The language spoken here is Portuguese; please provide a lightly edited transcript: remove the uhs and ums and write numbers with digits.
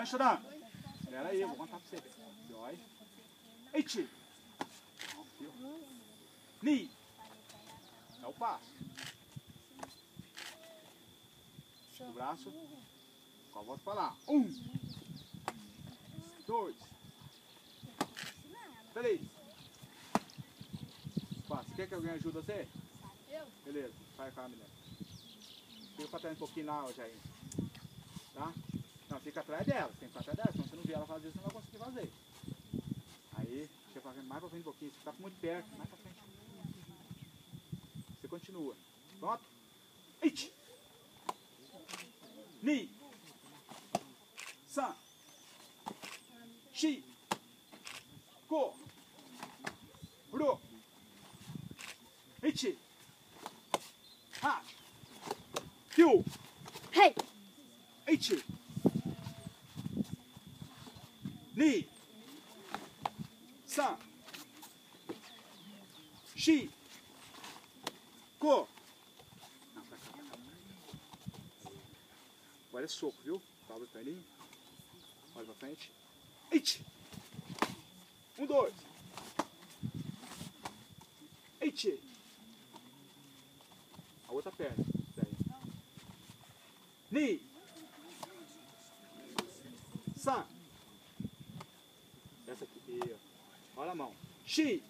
gancho não. Espera aí, eu vou contar pra você. Dói. Eiti. Ni. É o passo. O braço. Só volta pra lá. 1, 2, 3. Você quer que alguém ajude você? Eu? Beleza, vai com a menina. Fica pra trás um pouquinho lá, Jair. Tá? Não, fica atrás dela. Tem que ficar atrás dela, senão você não vê ela fazer, você não vai conseguir fazer. Aí, você vai mais pra frente um pouquinho. Você tá muito perto, mais pra frente. Você continua. Pronto? It! Ni! San! Shi! Ko! Ro! It! Ha! Kyu! Hey! It! Ni! San! Shi! Ko! Não, pra cá, pra cá. Agora é soco, viu? Dobra o perninho. Olha pra frente. It! 1, 2. It! A outra perna. Daí. Ni! San! Essa aqui. Olha a mão. Shi!